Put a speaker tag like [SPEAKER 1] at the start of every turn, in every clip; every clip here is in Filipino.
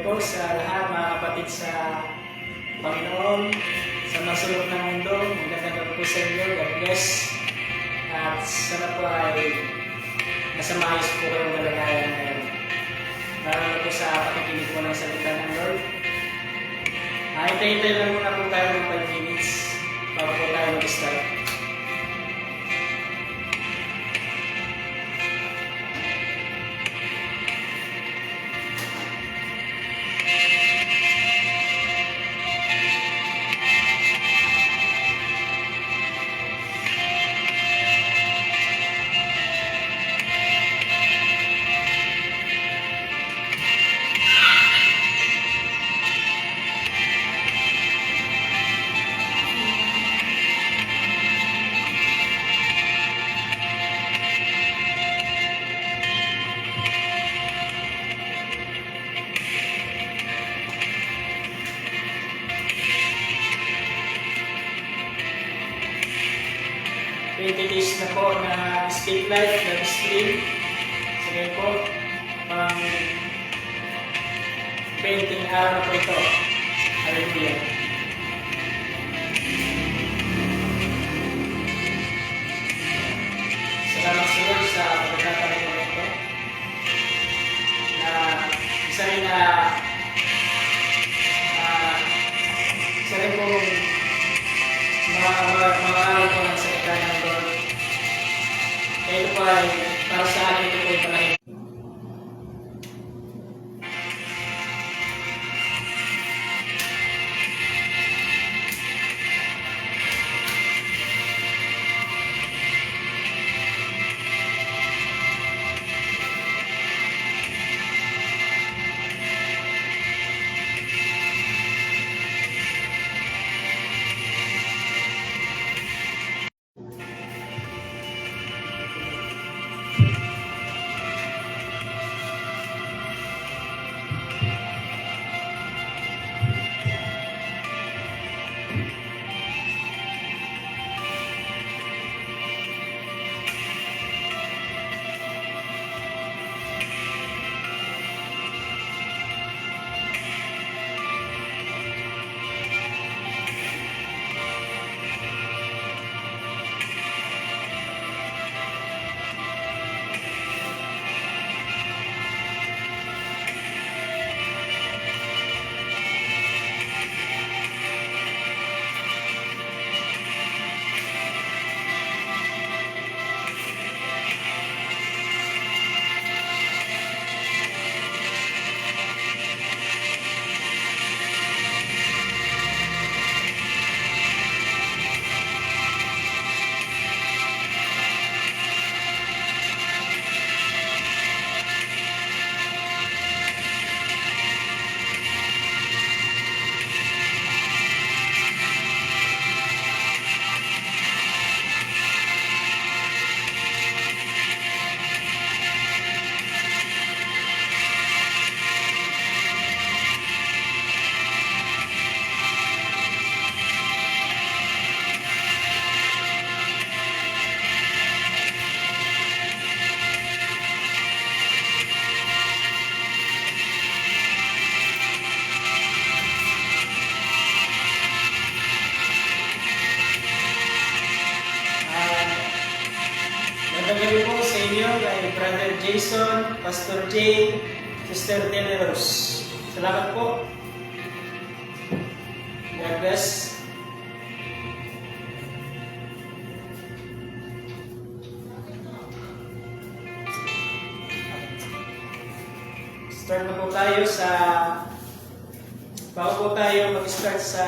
[SPEAKER 1] po sa lahat mga kapatid sa Panginoon, sa masulok ng mundo. Magandang gabi po sa inyo. God bless. At sana po ay nasa maayos po kayong kalagayan ngayon. Lalo po sa pakikinig po ng salita ng Lord. Hintay-hintay lang muna po tayo ng 5 minutes bago po tayo mag-start. Days na po na speak live, live stream. Sige po, pang 20 araw na po ito. Hallelujah. Salamat sa Lord sa pagkakataon ko ito. Na isa rin po mga araw po ng salita ng Lord. Ito po ay para sa akin, ito po ay palahin. Magandang gabi po sa inyo kay Brother Jason, Pastor Jay, Sister Teneros. Salamat po. God bless. Start na po tayo bago po tayo mag-start sa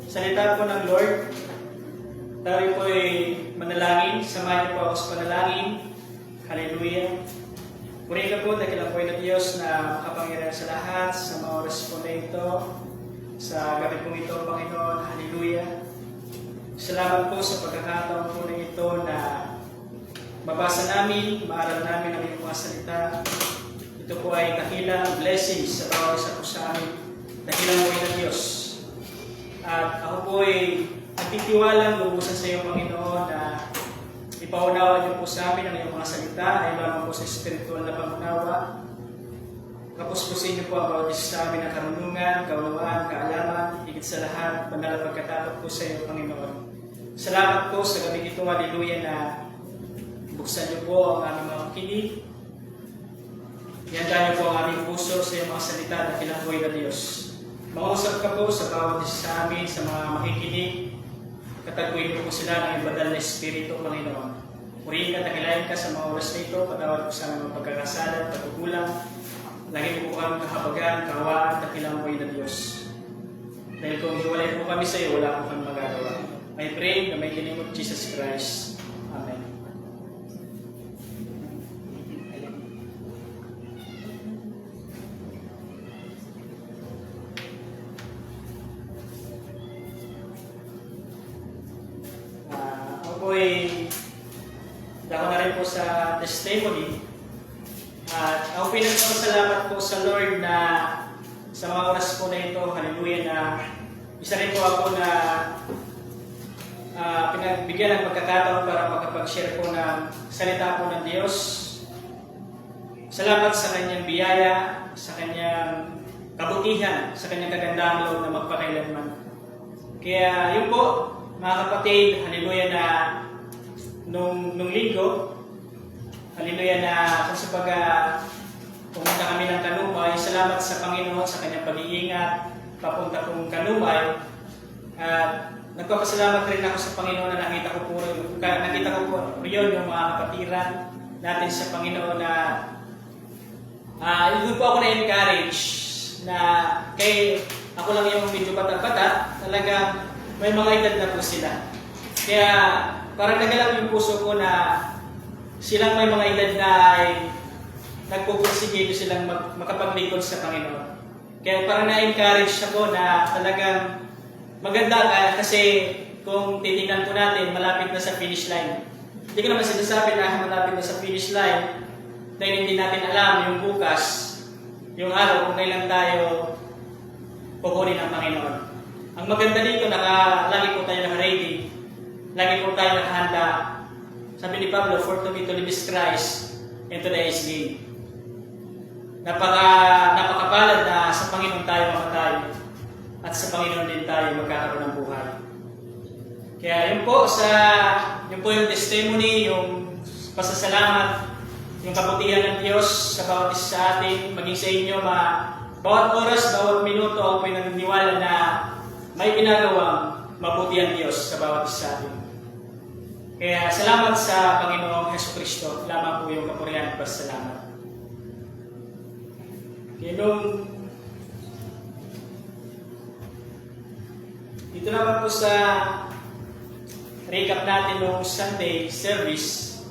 [SPEAKER 1] salita po ng Lord. Tayo po ay manalangin. Samahan niyo po ako sa panalangin. Hallelujah. Purihin ka po, dakilang po ng Diyos na makapangyarihan sa lahat, sa mga oras po na ito, sa gabi po ito, Panginoon. Hallelujah. Salamat po sa pagkakataon po na ito na mabasa namin, maaral namin ang iyong mga salita. Ito po ay dakilang blessings sa bawat isa po sa amin. Dakilang po ng Diyos. At ako po ay nagtitiwalang lubusan sa iyo, Panginoon, na ipaunawa niyo po sa amin ang iyong mga salita, ay lamang po sa espiritual na pangunawa. kapuspusin niyo po ang bawat isa sa amin ng karunungan, kaunawaan, kaalaman, higit sa lahat, banal na pagkatapos po sa iyo, Panginoon. Salamat po sa gabi ito, haleluya, na buksan niyo po ang aming mga kinig. Ihanda niyo po ang aming puso sa iyong mga salita na pinangkoy na Diyos. Mausap ka po sa bawat isa sa amin, sa mga makikinig. Katagpuin po sila ng ibadal na Espiritu, Panginoon. Purihin ka, takilayan ka sa mga oras na ito, patawad po sa aming pagkakasala at pagkukulang. Lagi po kami kahabagan, kahawaan, takilang po na Diyos. Dahil kung hiwalay po kami sa iyo, wala po kami magagawa. I pray na may name of Jesus Christ. Amen. Ako ay dako na rin po sa testimony. At ako pinagpapasalamat po sa Lord na sa mga oras po na ito, hallelujah, na isa rin po ako na pinagbigyan ng pagkakataon para makapag-share po ng salita po ng Diyos. Salamat sa kanyang biyaya, sa kanyang kabutihan, sa kanyang kagandang loob na magpakailanman. Kaya yun po, mga kapatid, hallelujah, na nung linggo, hallelujah, na kung sa pumunta kami ng Kanumay, salamat sa Panginoon sa kanyang pag-iingat, papunta kong Kanumay. At nagpapasalamat rin ako sa Panginoon na nakita ko po yun yung mga kapatiran natin sa Panginoon na doon po ako na-encourage na ako lang yung medyo bata-bata, talagang may mga edad na po sila. Kaya parang nagalang yung puso ko na silang may mga edad na ay nagpupursige silang makapaglingkod sa Panginoon. Kaya parang na-encourage ako na talagang maganda kasi kung titingnan po natin, malapit na sa finish line. Hindi ko naman sinasabi na malapit na sa finish line dahil hindi natin alam yung bukas, yung araw kung kailan tayo pupunin ng Panginoon. Ang maganda dito, lagi po tayo naka-ready, lagi po tayo nakahanda. Sabi ni Pablo, for to me to live is Christ, and to die is gain. Napakapalad na sa Panginoon tayo mamatay, at sa Panginoon din tayo magkakaroon ng buhay. Kaya yun po yung testimony, yung pasasalamat, yung kabutihan ng Diyos sa bawat isa sa atin, maging sa inyo, bawat oras, bawat minuto, ako po'y naniniwala na may ginagawang mabuti ang Diyos sa bawat isa sa atin. Kaya salamat sa Panginoong Jesucristo, lamang po yung kapurihan at pasalamat. Kaya dito naman po sa recap natin nung Sunday service,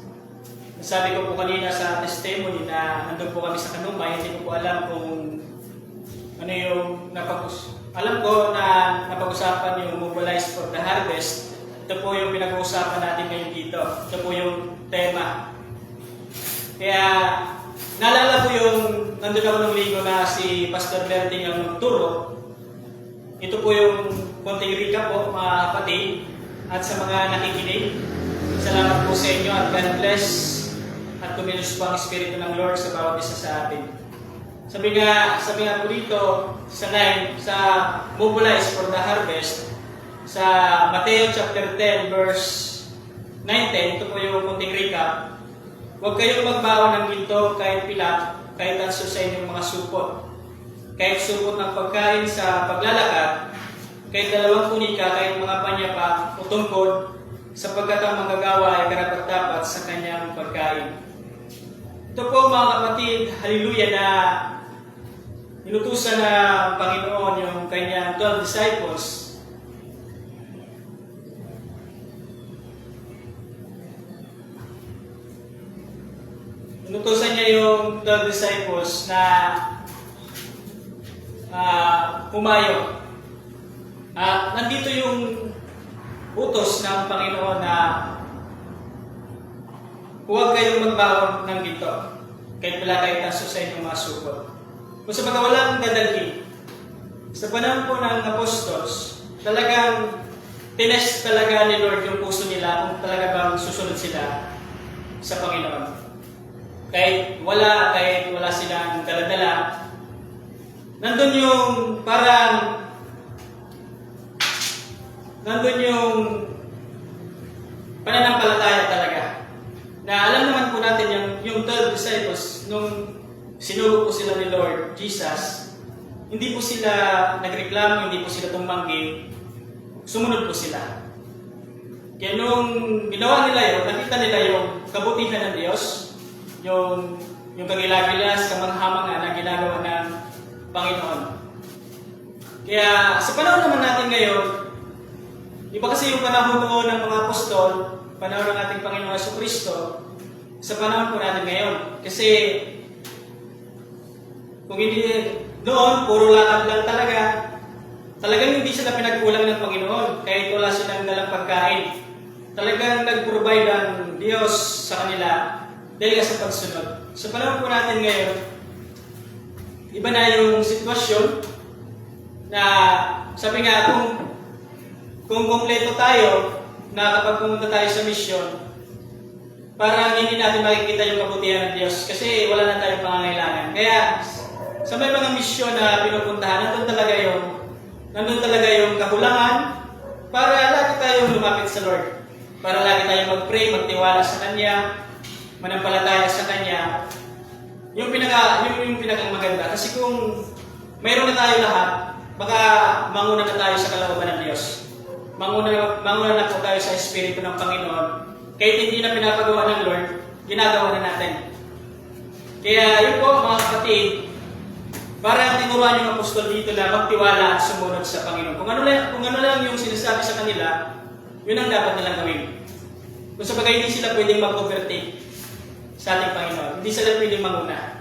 [SPEAKER 1] nasabi ko po kanina sa testimony na nandun po kami sa Kanumay, hindi ko po alam kung ano yung alam ko na napag-usapan yung Mobilize for the Harvest. Ito po yung pinag-uusapan natin ngayon dito. Ito po yung tema. Kaya naalala ko yung nandun ako ng linggo na si Pastor Berting ang magturo. Ito po yung konting recap po, mga kapatid, at sa mga nakikinig. Salamat po sa inyo at God bless at kumilos po ang Espiritu ng Lord sa bawat isa sa atin. Sabi nga po dito sa Mobilize for the Harvest, sa Mateo chapter 10 verse 19, ito po yung konting recap. Huwag kayong magbaon ng ginto kahit pilak, kahit anso sa inyong mga supot. Kahit supot ng pagkain sa paglalakad, kahit dalawang tunika, kahit mga panyapa o tungkod, sapagkat ang manggagawa ay karapat-dapat sa kanyang pagkain. Ito po mga kapatid, hallelujah, na inutusan ng Panginoon yung kanyang 12 disciples. Inutusan niya yung 12 disciples na pumayo. Nandito yung utos ng Panginoon na huwag kayong magbaon ng ginto kahit wala kayo taso sa inyong mga supot. Kung sa walang dadalhin, sa panahon po ng apostles, talagang tinest talaga ni Lord yung puso nila kung talaga bang susunod sila sa Panginoon. Kahit wala silang daladala, nandun yung pananampalataya talaga. Na alam naman po natin yung 12 disciples, nung sinugo po sila ni Lord Jesus, hindi po sila nagreklamo, hindi po sila tumanggi, sumunod po sila. Kaya nung ginawa nila yun, nakita nila yung kabutihan ng Diyos, yung kagilagilas, kamanghamangan na ginagawa ng Panginoon. Kaya sa panahon naman natin ngayon, iba kasi yung panahon noon ng mga apostol, panahon ng ating Panginoon Jesucristo, sa panahon po natin ngayon. Kasi kung hindi noon, puro lakad lang talaga. Talagang hindi sila pinagkulang ng Panginoon kahit wala silang dalang pagkain. Talagang nag-provide ang Diyos sa kanila dahil sa pagsunod. Sa panahon po natin ngayon, iba na yung sitwasyon na sabi nga kung kumpleto tayo na kapag pumunta tayo sa misyon, parang hindi natin makikita yung kabutihan ng Diyos kasi wala na tayong pangangailangan. Kaya sa may mga misyon na pinupuntahan, nandun talaga yung kakulangan para lagi tayong lumapit sa Lord. Para lagi tayong mag-pray, magtiwala sa Kanya, manampalataya sa Kanya. Yung pinakang maganda. Kasi kung mayroon na tayo lahat, baka manguna na tayo sa kalooban ng Diyos. Manguna na po tayo sa Espiritu ng Panginoon. Kahit hindi na pinapagawa ng Lord, ginagawa na natin. Kaya yun po mga kapatid, parang tinuruan yung apostol dito na magtiwala at sumunod sa Panginoon. Kung ano lang yung sinasabi sa kanila, yun ang dapat nilang gawin. Kung sa bagay hindi sila pwedeng mag-overtake sa ating Panginoon. Hindi sila pwedeng manguna.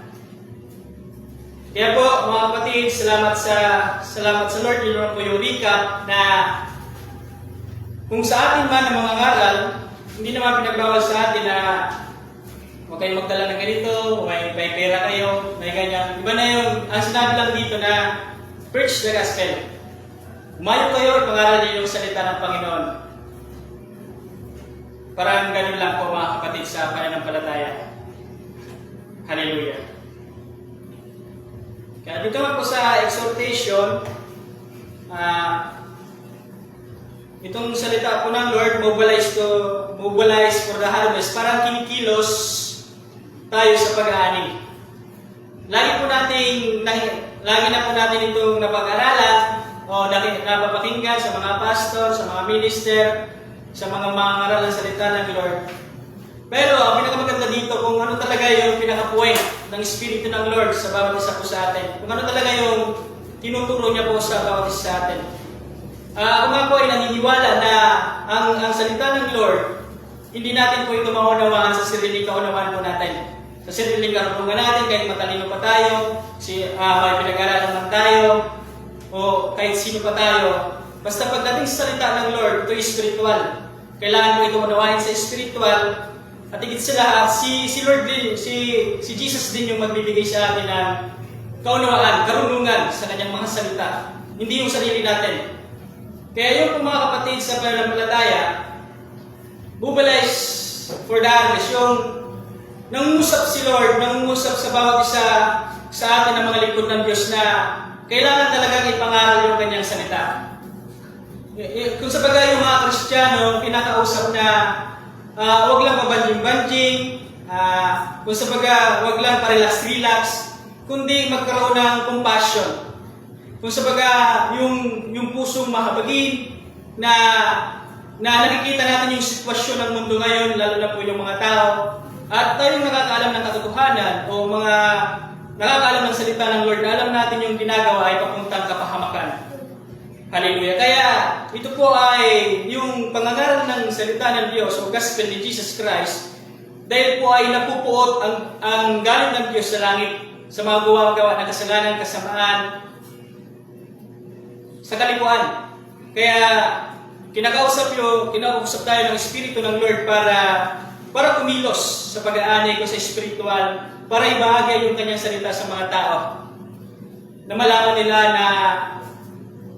[SPEAKER 1] Kaya po mga kapatid, salamat sa Lord. Yun naman po yung recap na kung sa atin man ang mga ngaral, hindi naman pinagbawal sa atin na huwag kayong magdala ng ganito, may pera kayo, may ganyan. Iba na yung, ang sinabi lang dito na preach the gospel. Umayo kayo, ipangaral niyo yung salita ng Panginoon. Parang ganun lang po mga kapatid sa pananampalataya. Hallelujah. Kaya dito nga po sa exhortation, itong salita po ng Lord, mobilize for the harvest, parang kinikilos tayo sa pag-aani. Lagi na po natin itong napag-aralan o napapakinggan sa mga pastor, sa mga minister, sa mga mangaral ng salita ng Lord. Pero ang pinakamaganda dito kung ano talaga yung pinaka-point ng Espiritu ng Lord sa bawat isa po sa atin. Kung ano talaga yung tinuturo niya po sa bawat isa sa atin. Ako nga po ay naniniwala na ang salita ng Lord, hindi natin po ito maunawaan sa sariling kaunawaan po natin. Sa sariling karunungan natin, kahit matalino pa tayo, may pinag-aralan man tayo, o kahit sino pa tayo, basta pagdating sa salita ng Lord, ito ay spiritual. Kailangan mo ito unawain sa spiritual, at higit sa lahat, si Lord din, si Jesus din yung magbibigay sa atin ng kaunawaan, karunungan sa kanyang mga salita. Hindi yung sarili natin. Kaya yung mga kapatid sa pananampalataya, mobilize for the harvest, yung nangungusap si Lord, nangungusap sa bawat isa sa atin ng mga lingkod ng Diyos na kailangan talagang ipangaral yung kanyang salita. Kung sa bagay yung mga Kristiyano, pinakausap na huwag lang pabanjing-banjing, kung sa bagay huwag lang parelax-relax, kundi magkaroon ng compassion. Kung sa bagay yung pusong mahabagin na nakikita natin yung sitwasyon ng mundo ngayon, lalo na po yung mga tao, at tayong nakakaalam ng katotohanan o mga nakakaalam ng salita ng Lord, na alam natin yung ginagawa ay papuntang kapahamakan. Hallelujah. Kaya ito po ay yung pangangaral ng salita ng Diyos o gospel ni Jesus Christ, dahil po ay napupuot ang galing ng Diyos sa langit sa mga gawa ng kasalanan, kasamaan, sa kalipuan. Kaya kinakausap tayo ng Espiritu ng Lord para kumilos sa pag-aani ko sa spiritual, para ibahagi yung kanyang salita sa mga tao. Na malaman nila na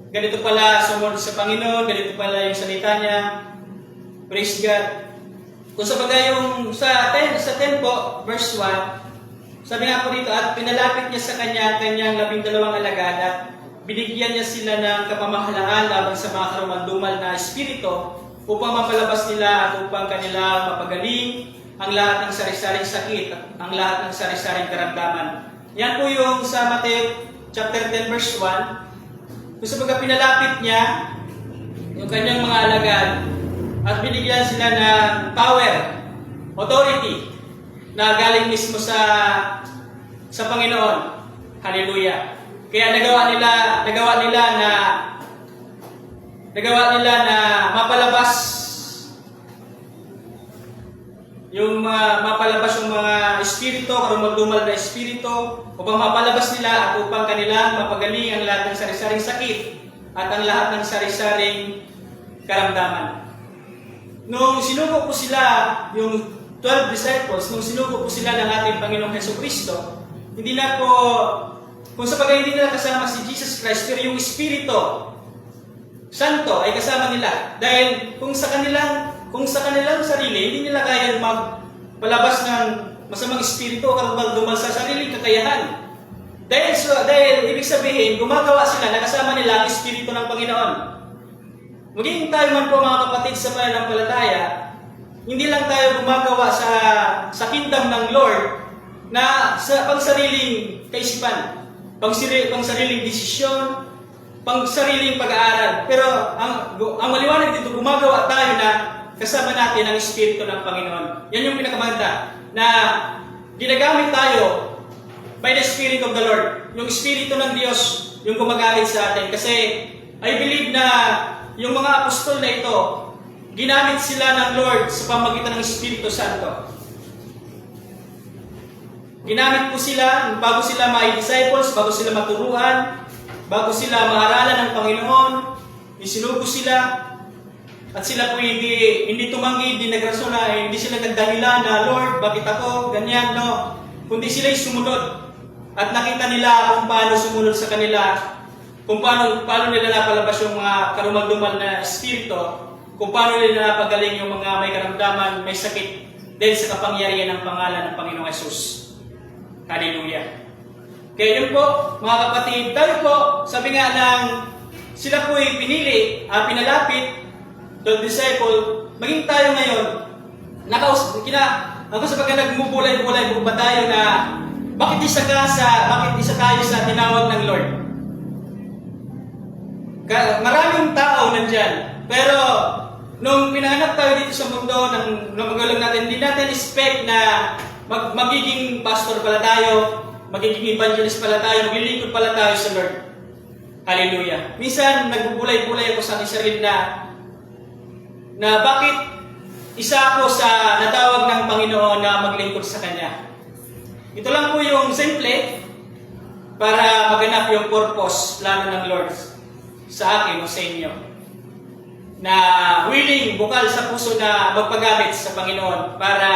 [SPEAKER 1] ganito pala sumunod sa Panginoon, ganito pala yung salita niya. Praise God. Kung sa bagay yung sa 10 po, verse 1, Sabi nga po dito, at pinalapit niya sa kanyang 12 alagad at binigyan niya sila ng kapamahalaan laban sa mga karumaldumal na espiritu upang mapalabas nila at upang kanila mapagaling ang lahat ng sari-saring sakit at ang lahat ng sari-saring karamdaman. Yan po yung sa Mateo chapter 10 verse 1. Kung sa pinalapit niya yung kanyang mga alagad at binigyan sila ng power, authority na galing mismo sa Panginoon. Hallelujah. Kaya nagawa nila na mapalabas yung mga espiritu, karumaldumal na espiritu, upang mapalabas nila at upang kanilang mapagaling ang lahat ng sari-saring sakit at ang lahat ng sari-saring karamdaman. Nung sinugo po sila, yung 12 disciples, nung sinugo po sila ng ating Panginoong Hesukristo, hindi na po, kung sa bagay hindi nila kasama si Jesus Christ, pero yung Espiritu Santo ay kasama nila. Dahil kung sa kanilang sarili, hindi nila kaya magpalabas ng masamang espiritu o karumaldumal sa sariling kakayahan. Dahil ibig sabihin, gumagawa sila, nakasama nila ang Espiritu ng Panginoon. Maging tayo man po mga kapatid sa pananampalataya, hindi lang tayo gumagawa sa kingdom ng Lord na sa pangsariling kaisipan, pangsariling desisyon, pangsariling pag-aaral. Pero ang maliwanag dito, gumagawa tayo na kasama natin ang Espiritu ng Panginoon. Yan yung pinakamaganda, na ginagamit tayo by the Spirit of the Lord. Yung Espiritu ng Diyos yung gumagamit sa atin. Kasi I believe na yung mga apostol na ito, ginamit sila ng Lord sa pamamagitan ng Espiritu Santo. Ginamit po sila bago sila ma-disciples, bago sila maturuan, bago sila maaralan ng Panginoon, isinugo sila, at sila po hindi tumanggi, hindi nagrason na, hindi sila nagdahilan na, Lord, bakit ako, ganyan, no. Kundi sila'y sumunod. At nakita nila kung paano sumunod sa kanila, kung paano nila napalabas yung mga karumaldumal na espiritu, kung paano nila napagaling yung mga may karamdaman, may sakit, dahil sa kapangyarihan ng pangalan ng Panginoong Hesus. Hallelujah. Kaya yun po, mga kapatid, tayo po, sabi nga ng sila po ay pinalapit, the disciple, maging tayo ngayon, ako sa pagka nagmubulay-bulay ba tayo na bakit isa tayo sa tinawag ng Lord? Maraming tao nandyan, pero nung pinanganak tayo dito sa mundo, nung magulang natin, hindi natin expect na magiging pastor pala tayo, magiging evangelist pala tayo, maglilingkod pala tayo sa Lord. Hallelujah. Minsan, nagbubulay-bulay ako sa aking sarili na bakit isa ako sa natawag ng Panginoon na maglingkod sa Kanya. Ito lang po yung simple para maganap yung purpose, plano ng Lord sa akin o sa inyo. Na willing, bukal sa puso na magpagamit sa Panginoon para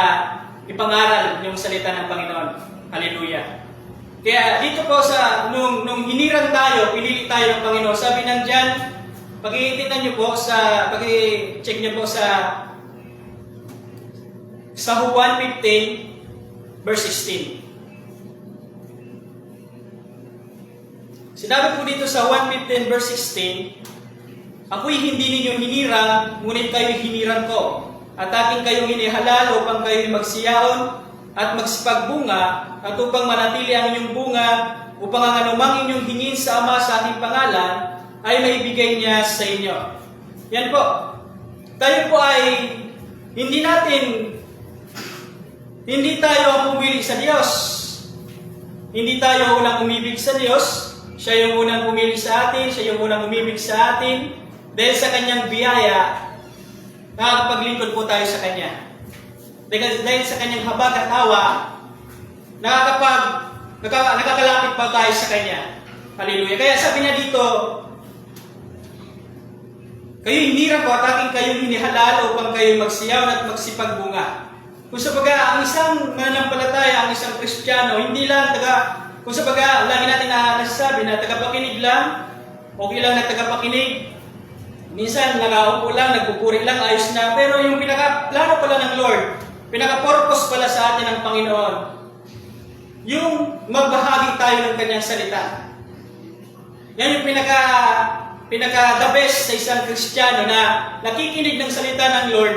[SPEAKER 1] ipangaral yung salita ng Panginoon. Hallelujah. Kaya dito po nung hinirang tayo, pinili tayo ng Panginoon, sabi nang dyan, pag-iintinan nyo po pag-i-check nyo po sa Juan 15, verse 16. Sinabi po dito sa Juan 15, verse 16, ako'y hindi ninyo hinirang, ngunit kayo'y hinirang ko. At aking kayong inihalal upang kayo'y magsiyaon at magsipagbunga, at upang manatili ang inyong bunga, upang ang anumang inyong hingin sa Ama sa aking pangalan, ay maibigay niya sa inyo. Yan po. Tayo po ay hindi tayo ang pumili sa Diyos. Hindi tayo unang umibig sa Diyos. Siya yung unang pumili sa atin, siya yung unang umibig sa atin. Dahil sa Kanyang biyaya, nakakapaglingkod po tayo sa Kanya. Dahil sa Kanyang habag at awa, nakakalapit pa tayo sa Kanya. Hallelujah. Kaya sabi niya dito, kayo hinirang ko at aking kayong hinihalal upang kayo magsiyaw at magsipagbunga. Kung sa baga, ang isang mananampalataya, ang isang Kristiyano, hindi lang kung sa baga, lagi natin nasasabi na tagapakinig lang, okay lang na tagapakinig. Minsan, nakaupo lang, nagpupuri lang, ayos na. Pero yung pinaka-plano pala ng Lord, pinaka-purpose pala sa atin ng Panginoon, yung magbahagi tayo ng kanyang salita. Yan yung pinaka the best sa isang Kristiyano na nakikinig ng salita ng Lord,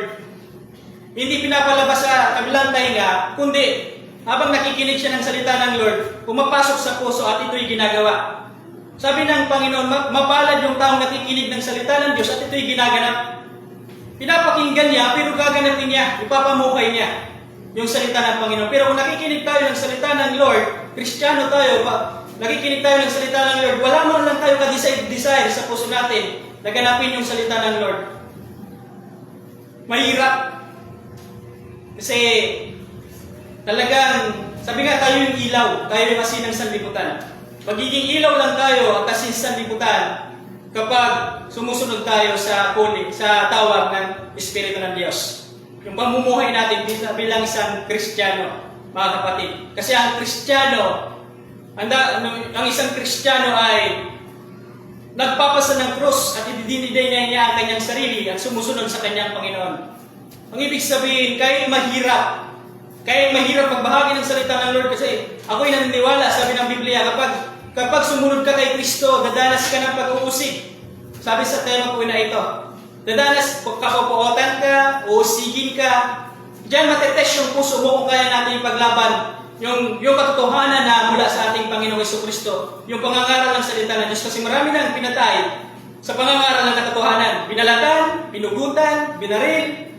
[SPEAKER 1] hindi pinapalabas sa kabilang tainga, kundi habang nakikinig siya ng salita ng Lord, pumapasok sa puso at ito'y ginagawa. Sabi ng Panginoon, mapalad yung taong nakikinig ng salita ng Diyos at ito'y ginaganap. Pinapakinggan niya, pero gaganapin niya, ipapamukay niya yung salita ng Panginoon. Pero kung nakikinig tayo ng salita ng Lord, Kristiyano tayo, nakikinig tayo ng salita ng Lord, wala mo lang tayo ka-desire sa puso natin na ganapin yung salita ng Lord. Mahirap. Kasi talagang, sabi nga tayo yung ilaw, tayo yung asin ng sanlibutan. Magiging ilaw lang tayo at asin sa sanlibutan kapag sumusunod tayo sa tawag ng Espiritu ng Diyos. Yung pamumuhay natin bilang isang Kristiyano, mga kapatid. Kasi ang Kristiyano, ang isang Kristiyano ay nagpapasa ng krus at idiniday niya ang kanyang sarili at sumusunod sa kanyang Panginoon. Ang ibig sabihin, kahit mahirap magbahagi ng salita ng Lord, kasi ako'y naniniwala, sabi ng Biblia, kapag sumunod ka kay Kristo, dadanas ka ng pag-uusig. Sabi sa tema po na ito, dadanas, kapupuotan ka, uusigin ka, diyan matetest yung puso mo kung kaya natin ipaglaban yung katotohanan na mula sa ating Panginoong Jesucristo, yung pangangaral ng salita ng Diyos. Kasi marami nang pinatay sa pangangaral ng katotohanan. Binalatan, pinugutan, binaril,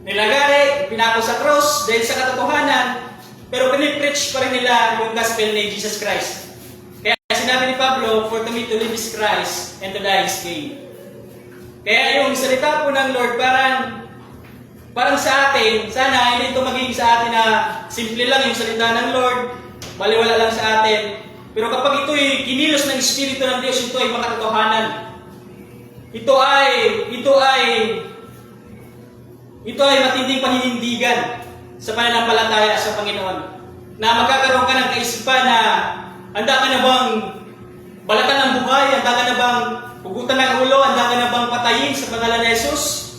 [SPEAKER 1] nilagari, pinako sa cross dahil sa katotohanan, pero pinipreach pa rin nila yung gospel ni Jesus Christ. Kaya sinabi ni Pablo, for to me to live is Christ and to die is gain. Kaya yung salita po ng Lord, parang sa atin, sana hindi ito maging sa atin na simple lang yung salita ng Lord, baliwala lang sa atin. Pero kapag ito'y kinilos ng Espiritu ng Diyos, ito ay makatotohanan. Ito ay matinding paninindigan sa pananampalataya sa Panginoon. Na magkakaroon ka ng kaisipan na handa ka na bang balatan ng buhay, handa ka na bang pugutan ng ulo, handa ka na bang patayin sa pangalan ni Jesus?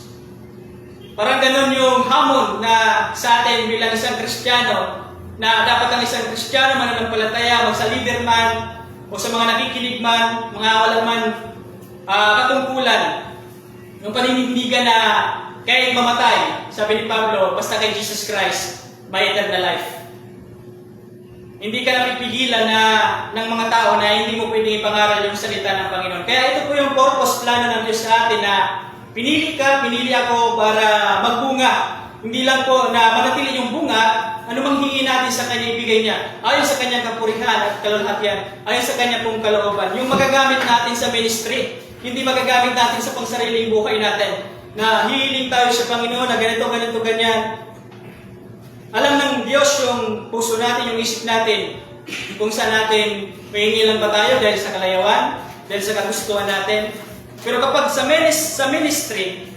[SPEAKER 1] Parang ganun yung hamon na sa atin bilang isang Kristiyano, na dapat ang isang Kristiyano mananampalataya, sa leader man, o sa mga nakikinig man, mga wala man katungkulan, yung paninindigan na kahit mamatay, sabi ni Pablo, basta kay Jesus Christ, may eternal life. Hindi ka napipigilan ng mga tao na hindi mo pwedeng ipangaral yung salita ng Panginoon. Kaya ito po yung purpose, plano ng Diyos sa atin na pinili ako para magbunga. Hindi lang po na manatili yung bunga, anumang hingin natin sa Kanya ibigay niya. Ayon sa Kanyang kapurihan at kalulhatian, ayon sa Kanya pong kalooban. Yung magagamit natin sa ministry, hindi magagamit natin sa pangsariling buhay natin. Na hihiling tayo sa Panginoon na ganito, ganyan. Alam ng Diyos yung puso natin, yung isip natin, kung saan natin mahingi lang ba tayo dahil sa kalayawan, dahil sa kagustuhan natin. Pero kapag sa ministry,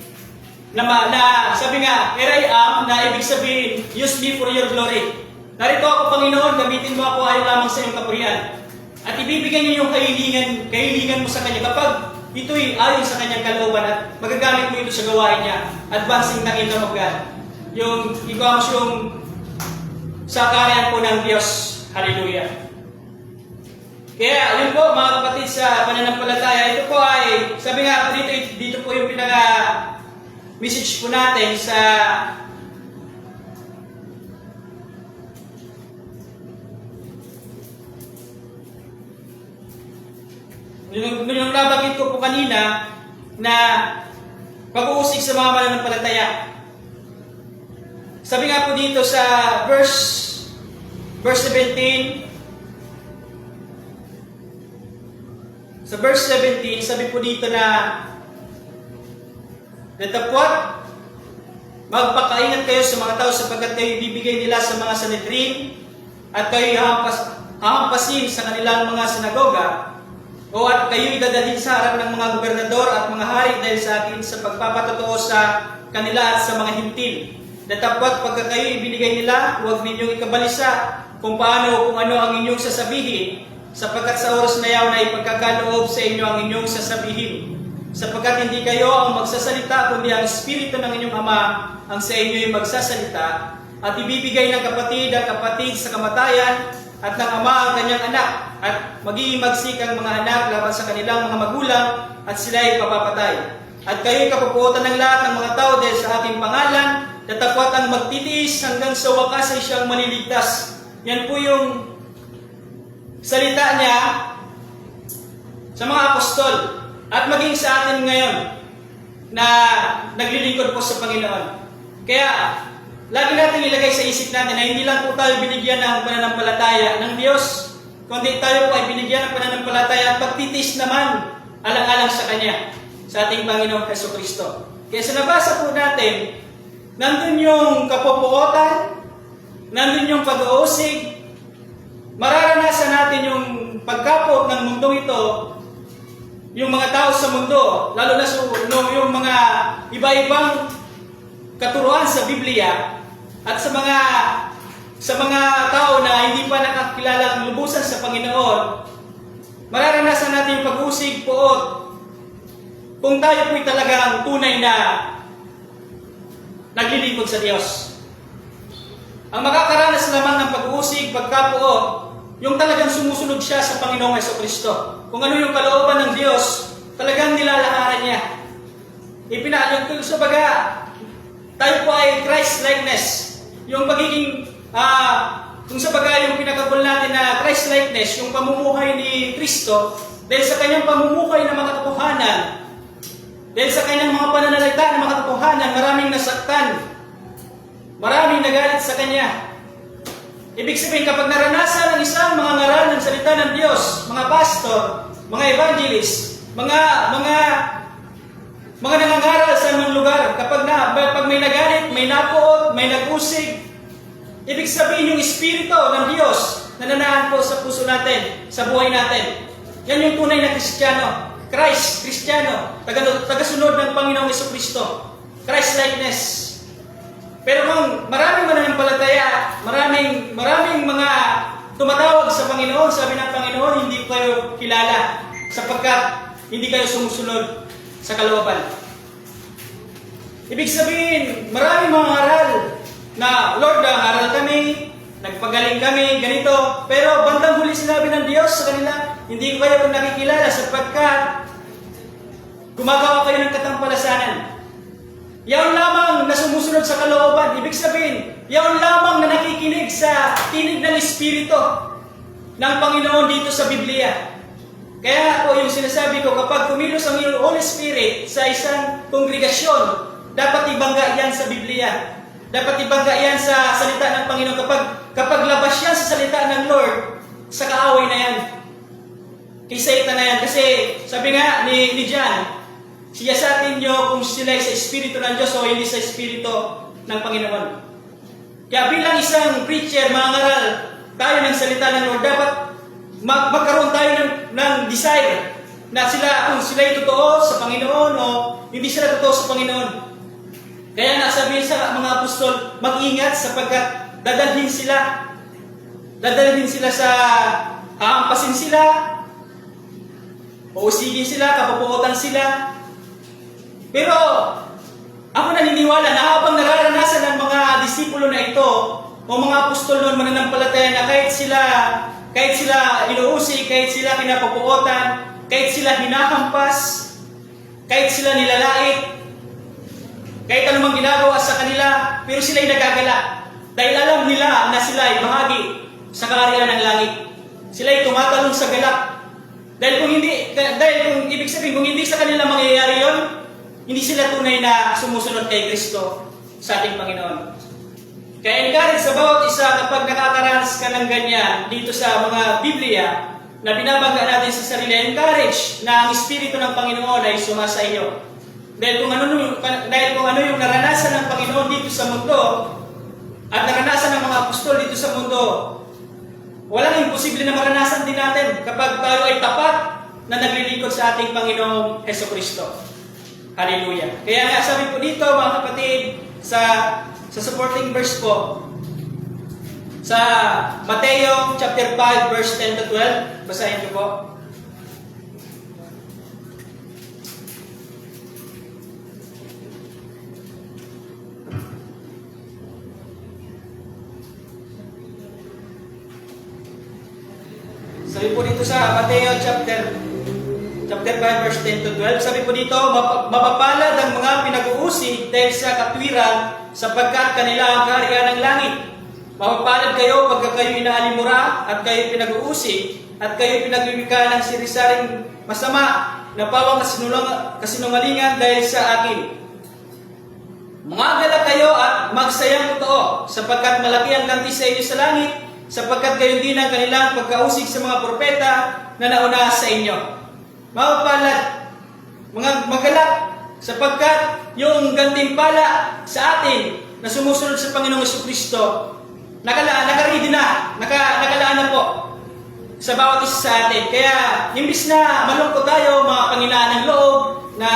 [SPEAKER 1] na sabi nga, here I am, na ibig sabihin, use me for your glory. Narito ako, Panginoon, gamitin mo ako ayon lamang sa iyong kapurihan. At ibibigay niyo yung kahilingan mo sa Kanya kapag ito'y ayon sa Kanyang kalooban at magagamit mo ito sa gawain niya. Advancing the kingdom of God. Ikaw yung sa karyan po ng Diyos. Hallelujah. Kaya yun po mga kapatid sa pananampalataya, ito po ay, sabi nga po dito po yung pinaka-message po natin sa Yung nabanggit ko po kanina na pag-uusig sa mga mananampalataya. Sabi nga po dito sa verse 17, sabi po dito na datapwat, magpakaingat kayo sa mga tao sapagkat kayo ibibigay nila sa mga Sanhedrin at kayo hahampasin sa kanilang mga sinagoga o at kayo'y dadalhin sa harap ng mga gobernador at mga hari dahil sa akin sa pagpapatotoo sa kanila at sa mga hintil. Datapwat pagka kayo'y ibinigay nila, huwag ninyong ikabalisa kung paano o kung ano ang inyong sasabihin, sapagkat sa oras na yaw na ipagkakaloob sa inyo ang inyong sasabihin. Sapagkat hindi kayo ang magsasalita, kundi ang Espiritu ng inyong Ama ang sa inyo yung magsasalita. at ibibigay ng kapatid ang kapatid sa kamatayan at ng ama ang kanyang anak at mag-iimagsik ang mga anak laban sa kanilang mga magulang at sila ay papapatay. At kayo'y kapupuotan ng lahat ng mga tao dahil sa aking pangalan, datapwat ang magtitiis hanggang sa wakas ay siyang maliligtas. Yan po yung salita niya sa mga apostol at maging sa atin ngayon na naglilingkod po sa Panginoon. Kaya, lagi natin ilagay sa isip natin na hindi lang po tayo binigyan ng pananampalataya ng Diyos, kundi tayo po ay binigyan ng pananampalataya at pagtitiis naman alang-alang sa Kanya, sa ating Panginoong Jesucristo. Kaya sa nabasa po natin, nandun yung kapupuotan, nandun yung pag-uusig, mararanasan natin yung pagkapot ng mundong ito, yung mga tao sa mundo, lalo na yung mga iba-ibang katuruan sa Biblia, at sa mga tao na hindi pa nakakilala ng lubusan sa Panginoon, mararanasan natin yung pag-usig poot kung tayo po'y talagang tunay na naglilingkod sa Diyos. Ang makakaranas naman ng pag-uusig, pagkapuot, yung talagang sumusunod siya sa Panginoong Jesucristo. Kung ano yung kalooban ng Diyos, talagang nilalakaran niya. Ipinaalyag sa baga, tayo po ay Christ-likeness. Yung pagiging, kung sa baga yung pinakagul natin na Christ-likeness, yung pamumuhay ni Kristo, dahil sa kanyang pamumuhay na mga katotohanan, dahil sa kanyang mga pananalita na mga katotohanan, maraming nasaktan, maraming nagalit sa kanya. Ibig sabihin, kapag naranasan ng isang mga ngaral ng salita ng Diyos, mga pastor, mga evangelist, mga nangangaral sa anong lugar, kapag may nagalit, may napuot, may nag-usig, ibig sabihin yung Espiritu ng Diyos na nananahan po sa puso natin, sa buhay natin. Yan yung tunay na Kristiyano. Kristiyano, tagasunod ng Panginoong Jesucristo. Christ-likeness. Pero kung maraming mananampalataya, maraming mga tumatawag sa Panginoon, sabi ng Panginoon, hindi kayo kilala sapagkat hindi kayo sumusunod sa kalooban. Ibig sabihin, maraming mga aral na, Lord, aral kami, nagpagaling kami, ganito, pero bandang huli sinabi ng Diyos sa kanila, hindi ko kayo nakikilala sapagkat gumagawa kayo ng katampalasanan. Yaon lamang na sumusunod sa kalooban. Ibig sabihin, yaon lamang na nakikinig sa tinig ng Espiritu ng Panginoon dito sa Biblia. Kaya nga po yung sinasabi ko, kapag kumilos ang Holy Spirit sa isang kongregasyon, dapat ibangga yan sa Biblia. Dapat ibangga yan sa salita ng Panginoon. Kapag labas yan sa salita ng Lord, sa kaaway na yan. Kay Satan na yan. Kasi sabi nga ni John, siyasatin nyo kung sila sa Espiritu ng Diyos o hindi sa Espiritu ng Panginoon. Kaya bilang isang preacher, mga ngaral, tayo ng salita ng Lord, dapat magkaroon tayo ng desire na kung sila ay totoo sa Panginoon o hindi sila totoo sa Panginoon. Kaya nga sabihin sa mga apostol, mag-ingat sapagkat dadalhin sila sa haampasin sila, uusigin sila, kapupuotan sila. Pero ako naniniwala na habang nararanasan ng mga disipulo na ito o mga apostol noon mananampalataya na kahit sila inuusig, kahit sila pinapupuotan, kahit sila hinahampas, kahit sila nilalait, kahit anumang ginagawa sa kanila, pero sila ay nagagala. Dahil alam nila na sila ay bahagi sa kaharian ng langit. Sila ay tumatalong sa galak. Dahil kung ibig sabihin, kung hindi sa kanila mangyayari yon, hindi sila tunay na sumusunod kay Kristo sa ating Panginoon. Kaya encourage sa bawat isa kapag nakakaranas ka ng ganyan dito sa mga Biblia na binabangga natin sa sarili, encourage na ang Espiritu ng Panginoon ay sumasa iyo. Dahil kung ano yung naranasan ng Panginoon dito sa mundo at naranasan ng mga apostol dito sa mundo, walang imposible na maranasan din natin kapag tayo ay tapat na naglilingkod sa ating Panginoong Jesucristo. Hallelujah. Kaya nga sabi po dito mga kapatid sa supporting verse po sa Mateo chapter 5 verse 10 to 12, basahin niyo po. Sabi po dito sa Mateo chapter 5 verse 10 to 12, sabi po dito, mapapalad ang mga pinag-uusig dahil sa katwiran sapagkat kanila ang kaharian ng langit. Mapapalad kayo pagka kayo inaalimura at kayo pinag-uusig at kayo pinaglibika ng sirisaring masama na pawang kasinungalingan dahil sa akin. Mangagalak kayo at magsayang totoo sapagkat malaki ang ganti sa inyo sa langit, sapagkat gayon din ang kanilang pagkausig sa mga propeta na nauna sa inyo. Mapapalad, mga magalak, sapagkat yung gantimpala sa atin na sumusunod sa Panginoong Jesucristo, nakalaan na po sa bawat isa sa atin. Kaya, imbis na malungkot tayo, mga panghinaan ng loob, na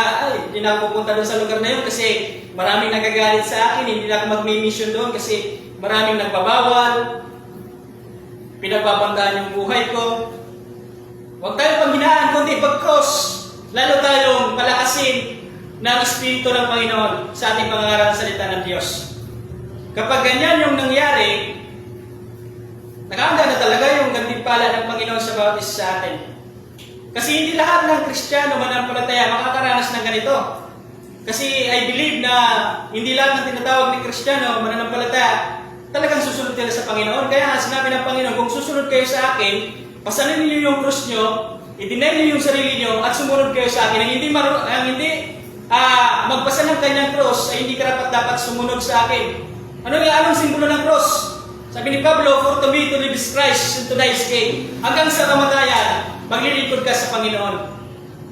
[SPEAKER 1] hindi na ako pupunta doon sa lugar na yun kasi maraming nagagalit sa akin, hindi na ako mag-mission doon kasi maraming nagbabawal, pinagbabanggaan yung buhay ko. Huwag tayong panghinaan, kundi pag-cross, lalo tayong palakasin ng Espiritu ng Panginoon sa ating pangangaral ng salita ng Diyos. Kapag ganyan yung nangyari, nakahanda na talaga yung gantimpala ng Panginoon sa bawat isa sa atin. Kasi hindi lahat ng Kristiyano manampalataya makakaranas ng ganito. Kasi I believe na hindi lahat ng tinatawag ni Kristiyano mananampalataya talagang susunod nila sa Panginoon. Kaya sinabi ng Panginoon, kung susunod kayo sa akin, pasanin niyo yung krus nyo, i-deny niyo yung sarili nyo, at sumunod kayo sa akin. Ang hindi magpasa ng kanyang krus ay hindi karapat-dapat sumunod sa akin. Anong simbolo ng krus? Sabi ni Pablo, for to me to live is Christ and to die is gain. Hanggang sa kamatayan, maglilingkod ka sa Panginoon.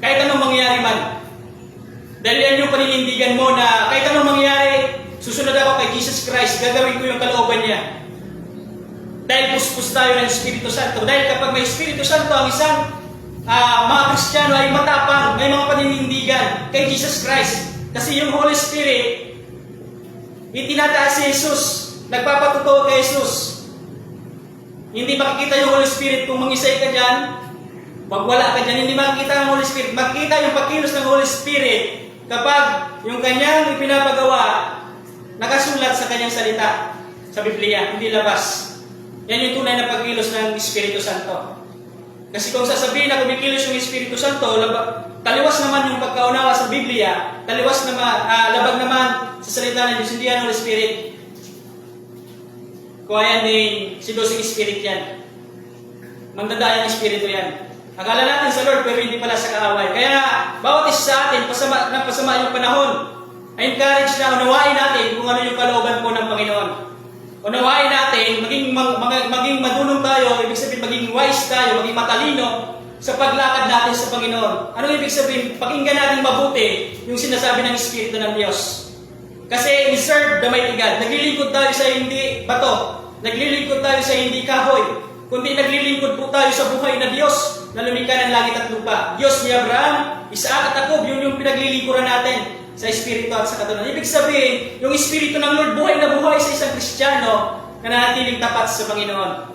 [SPEAKER 1] Kahit anong mangyari man. Dahil yan yung paninindigan mo na kahit anong mangyari, susunod ako kay Jesus Christ, gagawin ko yung kalooban niya. Dahil puspos tayo ng Espiritu Santo. Dahil kapag may Espiritu Santo, ang isang mga Kristiyano ay matapang, may mga paninindigan kay Jesus Christ. Kasi yung Holy Spirit, itinataas si Jesus, nagpapatotoo kay Jesus. Hindi makikita yung Holy Spirit kung mangisay ka dyan, wag wala ka dyan, hindi makikita ang Holy Spirit. Makikita yung pagkilos ng Holy Spirit kapag yung kanyang ipinapagawa, nakasulat sa kanyang salita, sa Biblia, hindi labas. Yan yung tunay na pagkilos ng Espiritu Santo. Kasi kung sasabihin na kumikilos yung Espiritu Santo, taliwas naman yung pagkaunawa sa Biblia, taliwas naman, labag naman sa salita ng Diyos, hindi yan Holy Spirit. Kuha yan din, sidosing Spirit yan. Mandadayang Espiritu yan. Akala natin sa Lord, pero hindi pala sa kaaway. Kaya, bawat isa sa atin, pasama yung panahon, I encourage na unawain natin kung ano yung kalooban po ng Panginoon. Unawain natin, maging madunong tayo, ibig sabihin maging wise tayo, maging matalino sa paglakad natin sa Panginoon. Ano ibig sabihin? Pakinggan natin mabuti yung sinasabi ng Espiritu ng Diyos. Kasi we serve the mighty God. Naglilingkod tayo sa hindi bato. Naglilingkod tayo sa hindi kahoy. Kundi naglilingkod po tayo sa buhay na Diyos na lumikha ng langit at lupa. Diyos ni Abraham, Isaac at Jacob, yun yung pinaglilingkuran natin sa Espiritu at sa katunayan. Ibig sabihin, yung Espiritu ng Lord buhay na buhay sa isang Kristiyano na nanatiling tapat sa Panginoon.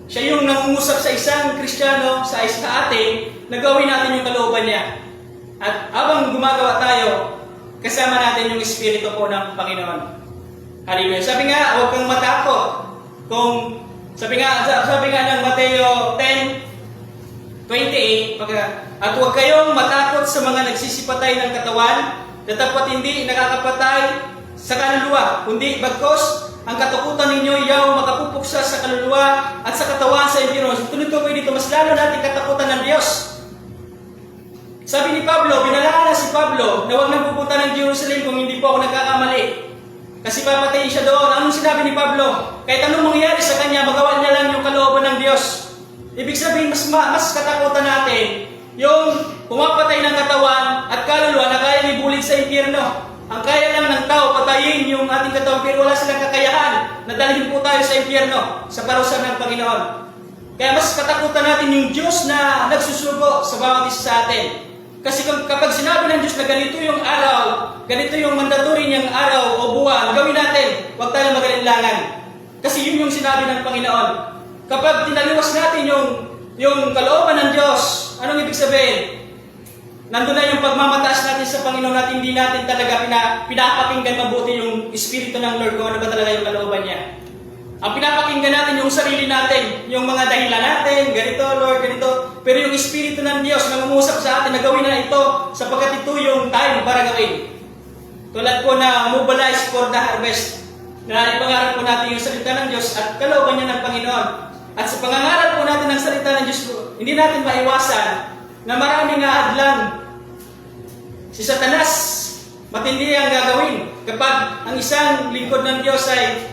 [SPEAKER 1] Siya yung nangungusap sa isang Kristiyano, sa atin, na gawin natin yung kalooban niya. At habang gumagawa tayo, kasama natin yung Espiritu po ng Panginoon. Hallelujah. Sabi nga, huwag kang matakot. Sabi nga ng Mateo 10:28, at huwag kayong matakot sa mga nagsisipatay ng katawan, datapwat hindi nakakapatay sa kaluluwa, kundi bagkos ang katakutan ninyo iyaw makapupuksa sa kaluluwa at sa katawan sa impyerno. Tuloy-tuloy dito, mas lalo natin katakutan ng Diyos. Sabi ni Pablo, binalala si Pablo na huwag nang pupunta ng Jerusalem kung hindi po ako nagkakamali. Kasi papatayin siya doon. Anong sinabi ni Pablo? Kahit anong mangyari sa kanya, magawa niya lang yung kalooban ng Diyos. Ibig sabihin, mas katakutan natin yung pumapatay ng katawan at kaluluwa na kaya ibulid sa impyerno. Ang kaya lang ng tao, patayin yung ating katawan, pero wala silang kakayahan na dalhin po tayo sa impyerno, sa parusa ng Panginoon. Kaya mas katakutan natin yung Diyos na nagsusugo sa bawat isa sa atin. Kasi kapag sinabi ng Diyos na ganito yung araw, ganito yung mandatory niyang araw o buwan, gawin natin, huwag tayo magalinlangan. Kasi yun yung sinabi ng Panginoon. Kapag tinaliwas natin yung kalooban ng Diyos, anong ibig sabihin? Nandun na yung pagmamataas natin sa Panginoon at hindi natin talaga pinapakinggan mabuti yung Espiritu ng Lord kung ano ba talaga yung kalooban niya. Ang pinapakinggan natin yung sarili natin, yung mga dahilan natin, ganito, Lord, ganito. Pero yung Espiritu ng Diyos nangungusap sa atin na gawin na ito sapagkat ito yung time para gawin. Tulad po na mobilize for the harvest. Na ipangarap po natin yung salita ng Diyos at kalooban niya ng Panginoon. At sa pangangarap po natin ng salita ng Diyos, hindi natin maiwasan na maraming hadlang. Si Satanas, matindi ang gagawin kapag ang isang lingkod ng Diyos ay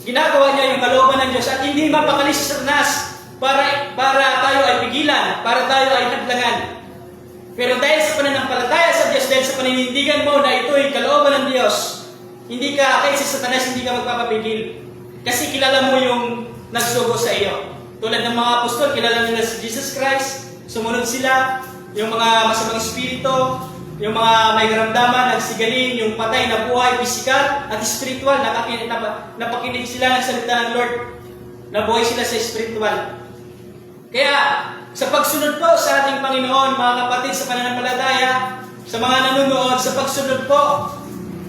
[SPEAKER 1] ginagawa niya yung kalooban ng Diyos at hindi mapakali si Satanas para tayo ay pigilan, para tayo ay hadlangan. Pero dahil sa pananampalataya sa Diyos, dahil sa paninindigan mo na ito ay kalooban ng Diyos, hindi ka, kahit si Satanas, hindi ka magpapapigil. Kasi kilala mo yung nagsugo sa iyo. Tulad ng mga apostol, kilala nila si Jesus Christ, sumunod sila, yung mga masamang espiritu, yung mga may karamdaman, nagsigaling, yung patay na buhay, physical at spiritual, napakinig sila ng salita ng Lord, nabuhay sila sa spiritual. Kaya, sa pagsunod po sa ating Panginoon, mga kapatid, sa pananampalataya, sa mga nanonood, sa pagsunod po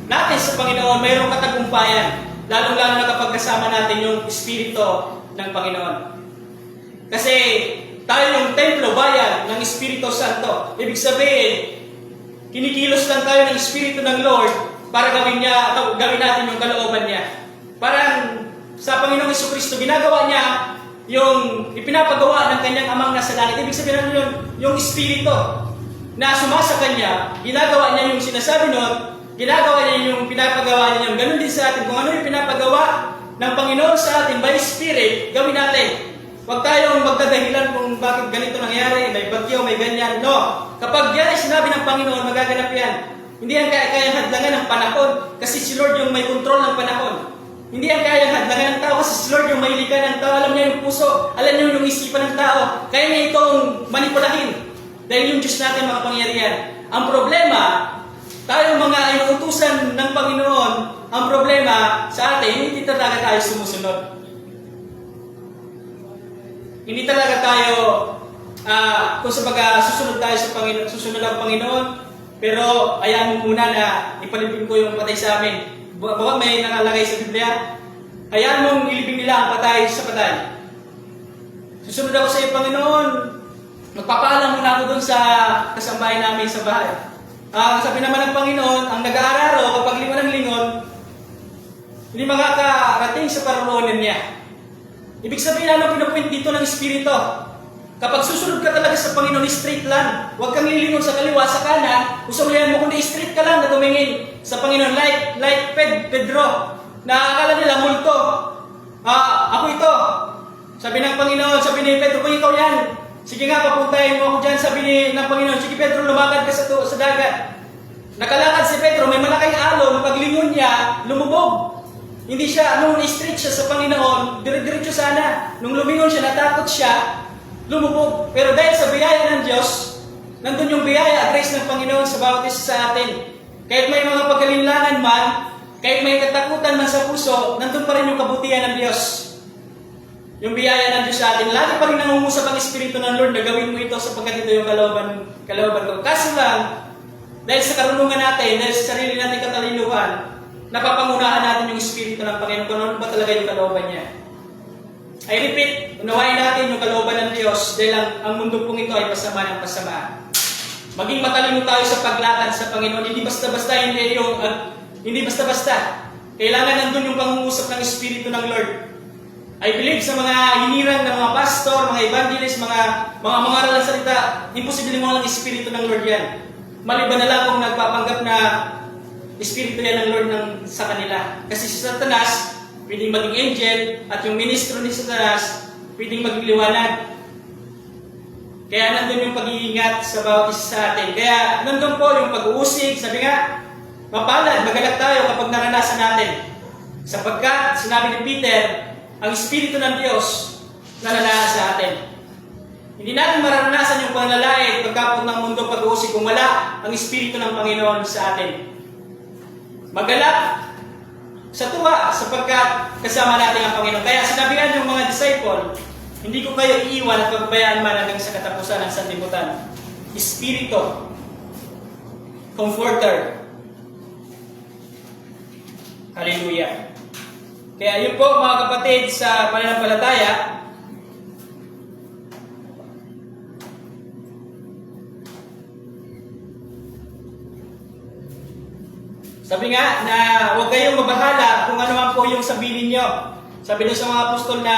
[SPEAKER 1] natin sa Panginoon, mayroong katagumpayan, lalong-lalo na kapag kasama natin yung Espiritu ng Panginoon. Kasi, tayo yung templo, bayan ng Espiritu Santo. Ibig sabihin, kinikilos lang tayo ng Espiritu ng Lord para gawin natin yung kalooban niya. Parang sa Panginoong Jesucristo, ginagawa niya yung ipinapagawa ng kanyang amang nasa langit. Ibig sabihin yung Espiritu na sumasa kanya, ginagawa niya yung sinasabi nun, ginagawa niya yung pinapagawa niya. Ganun din sa atin. Kung ano yung pinapagawa ng Panginoon sa atin by Spirit, gawin natin. Huwag tayong magdadahilan kung bakit ganito nangyari, may bagyo, may ganyan. No. Kapag yan ay sinabi ng Panginoon, magaganap yan. Hindi yan kayang hadlangan ng panahon kasi si Lord yung may control ng panahon. Hindi yan kayang hadlangan ng tao kasi si Lord yung may likha ng tao. Alam niya yung puso, alam niya yung isipan ng tao. Kaya niya itong manipulahin. Dahil yung Diyos natin makapangyarihan. Ang problema, tayo mga inuutusan ng Panginoon, ang problema sa atin, hindi talaga tayo sumusunod. Hindi talaga tayo, kung susunod tayo sa Panginoon, susunod ang Panginoon, pero ayaw mo muna na ipalibing ko yung patay sa amin. Baka may nakalagay sa Biblia, hayaan mong ilibing nila ang patay sa patay. Susunod ako sa iyo, Panginoon, magpapaalam muna ako dun sa kasambahay namin sa bahay. Sabi naman ng Panginoon, ang nag-aararo kapag lingon ng lingon, hindi makakarating sa paruroonan niya. Ibig sabihin, ano pinupoint dito ng Espiritu? Kapag susunod ka talaga sa Panginoon, straight lang. Huwag kang lilingon sa kaliwa, sa kanan. Usulihan mo kundi straight ka lang na tumingin sa Panginoon. Like Pedro, na akala nila multo. Ako ito. Sabi ng Panginoon, sabi ni Pedro, kung ikaw yan, sige nga, papuntahin mo ako dyan. Sabi ng Panginoon, sige Pedro, lumakad ka sa dagat. Nakalakad si Pedro, may malaking alon, paglingon niya, lumubog. Hindi siya, nung straight siya sa Panginoon, dire-diretso sana. Nung lumingon siya, natakot siya, lumubog. Pero dahil sa biyaya ng Diyos, nandun yung biyaya, grace ng Panginoon sa bawat isa sa atin. Kahit may mga pagkalinlangan man, kahit may katakutan man sa puso, nandun pa rin yung kabutihan ng Diyos. Yung biyaya ng Diyos sa atin. Lagi pa rin nangungusap ang Espiritu ng Lord na gawin mo ito sapagkat ito yung kalooban ko. Kaso lang, dahil sa karunungan natin, dahil sa sarili natin katalinuhan, napapangunahan natin yung Espiritu ng Panginoon kung ano ba talaga yung kalooban niya. I repeat, unawain natin yung kalooban ng Diyos dahil ang mundo pong ito ay pasama ng pasama. Maging matalino tayo sa paglakad sa Panginoon. Hindi basta-basta, hindi basta-basta. Kailangan nandun yung pangungusap ng Espiritu ng Lord. I believe sa mga hinirang ng mga pastor, mga evangelist, mga mangaral ng salita, imposible mo lang Espiritu ng Lord yan. Maliban na lang kung nagpapanggap na Espiritu yan ng Lord sa kanila. Kasi si Satanas, pwedeng maging angel, at yung ministro ni Satanas, pwedeng maging liwanag. Kaya nandun yung pag-iingat sa bawat isa sa atin. Kaya nandun po yung pag-uusig, sabi nga, mapalad, magalak tayo kapag naranasan natin. Sapagkat, sinabi ni Peter, ang Espiritu ng Diyos nananahan sa atin. Hindi natin mararanasan yung panlalait pagkapot ng mundo pag-uusig kung wala ang Espiritu ng Panginoon sa atin. Magalak sa tuwa sapagkat kasama natin ang Panginoon. Kaya sinabihan yung mga disciple, hindi ko kayo iiwan at pagbayaan man hanggang sa katapusan ng sanlibutan. Espiritu, Comforter. Hallelujah. Kaya yun po mga kapatid sa pananampalataya, sabi nga na huwag kayong mabahala kung ano man po yung sabihin nyo. Sabi doon sa mga apostol na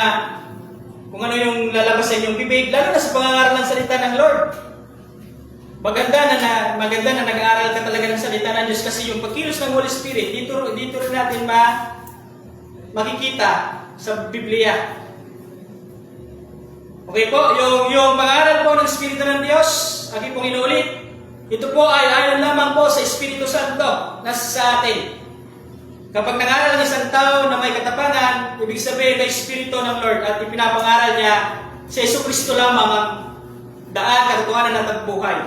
[SPEAKER 1] kung ano yung lalabas sa inyong bibig, lalo na sa pangangaral ng salita ng Lord. Maganda na nag-aaral ka talaga ng salita ng Diyos kasi yung pagkilos ng Holy Spirit, dito rin natin makikita sa Biblia. Okay po, yung pag-aaral po ng Espiritu ng Diyos, aking pong inuulit, ito po ay ayon lamang po sa Espiritu Santo na sa atin. Kapag nag-aaral ng isang tao na may katapangan, ibig sabihin na Espiritu ng Lord at ipinapangaral niya si Jesucristo lamang ang daan, katotohanan at pagbuhay.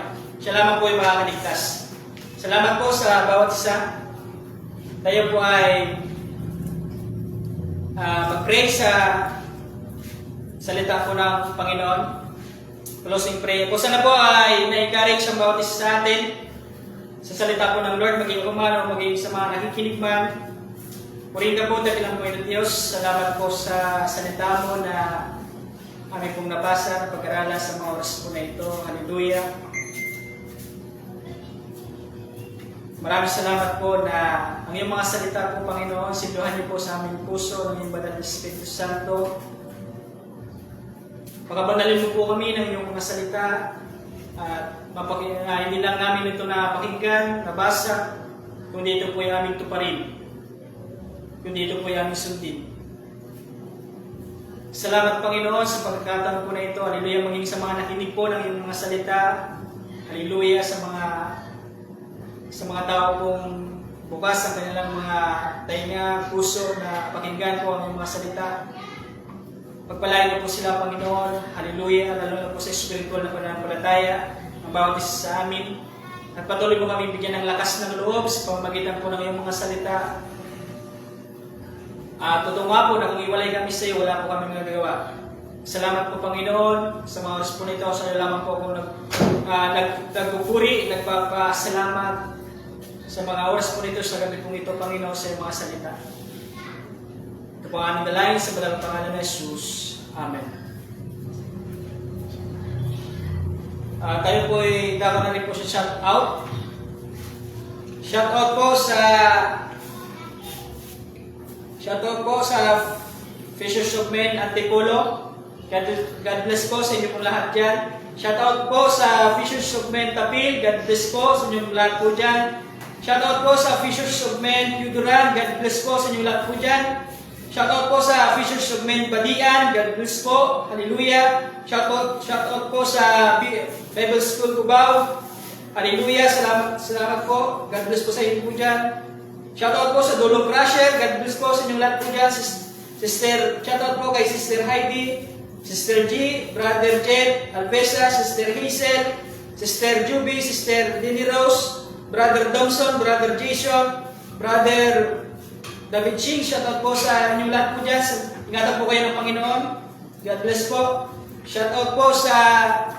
[SPEAKER 1] Siya lamang po ay makakaligtas. Salamat po sa bawat isa. Tayo po ay mag-pray sa salita po ng Panginoon. Closing prayer po. Sana po ay na-encourage ang bawat isa sa atin sa salita po ng Lord, maging umano, maging sa mga nakikinig man. Purihin ka po, dakilang Panginoon Diyos. Salamat po sa salita mo na aming pong nabasa, pag-aralan sa mga oras po na ito. Hallelujah. Maraming salamat po na ang iyong mga salita po, Panginoon, sinduhan niyo po sa aming puso ng iyong banal na Espiritu Santo. Pagkabanalin mo po kami ng iyong mga salita at hindi lang namin ito napakinggan, nabasa, kundi ito po ay aming tuparin, kundi ito po ay aming sundin. Salamat Panginoon sa pagkakataon po na ito. Hallelujah, maging sa mga nakinig po ng iyong mga salita. Hallelujah sa mga tao pong bukas ang kanilang mga tainga, puso na pakinggan po ang iyong mga salita. Pagpalain niyo po sila, Panginoon. Hallelujah. Lalo na po sa spiritual na pananampalataya ang bawat isa sa amin. At patuloy mo kami bigyan ng lakas ng loob sa pamamagitan po ng iyong mga salita. Totoo nga po na kung iwalay kami sa iyo, wala po kami magagawa. Salamat po, Panginoon. Sa mga oras po nito, sa iyo lamang po akong nagpupuri, nagpapasalamat sa mga oras po nito, sa gabi pong ito, Panginoon, sa iyong mga salita. Ito po ang dalangin sa banal na pangalan ng Jesus. Amen. Tayo po ay dapat na rin po sa shout out. Shout out po sa Fishers of Men Antipolo. God bless po sa inyo pong lahat dyan. Shout out po sa Fishers of Men Tapil. God bless po sa inyo pong lahat po dyan. Shout out po sa Fishers of Men Yuduran. God bless po sa inyo lahat po dyan. Shout out po sa Fishers of Men Badian. God bless po. Hallelujah. Shout out po sa Bible School Cubao. Hallelujah. Salamat po. God bless po sa inyo po dyan. Shout out po sa Dolong Crusher. God bless po sa inyong lahat po dyan. Shout out po kay Sister Heidi, Sister G, Brother Jed Alpesa, Sister Hazel, Sister Juby, Sister Lily Rose, Brother Domson, Brother Jason, Brother David Ching. Shout out po sa inyong lahat po dyan. Ingatan po kayo ng Panginoon. God bless po. Shout out po sa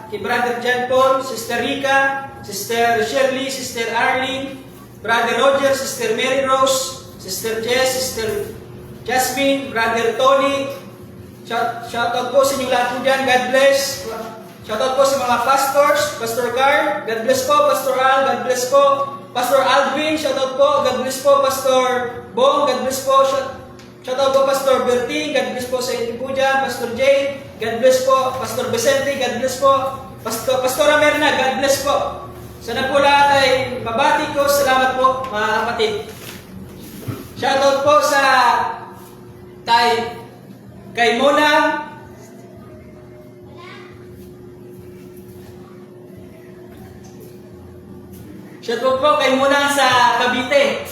[SPEAKER 1] kay Brother John Paul, Sister Rika, Sister Shirley, Sister Arlene, Brother Roger, Sister Mary Rose, Sister Jess, Sister Jasmine, Brother Tony. Shout out po sa inyong lahat po dyan. God bless. Shout out po sa mga pastors, Pastor Carl. God bless po, Pastor Al. God bless po, Pastor Aldwin. Shout out po. God bless po, Pastor Bong. God bless po. Shout out po, Pastor Bertie. God bless po sa inyo po dyan. Pastor Jay. God bless po. Pastor Vicente. God bless po. Pastora Merna. God bless po. Sana po lahat ay mabati ko. Salamat po, mga kapatid. Shoutout po sa kay Mona. Shoutout po kay Mona sa Cavite.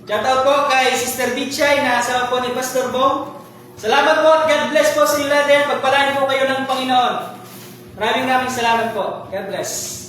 [SPEAKER 1] Shoutout po kay Sister Bichay na asawa po ni Pastor Bong. Salamat po at God bless po sa inyo lahat. Pagpalain po kayo ng Panginoon. Maraming salamat po. God bless.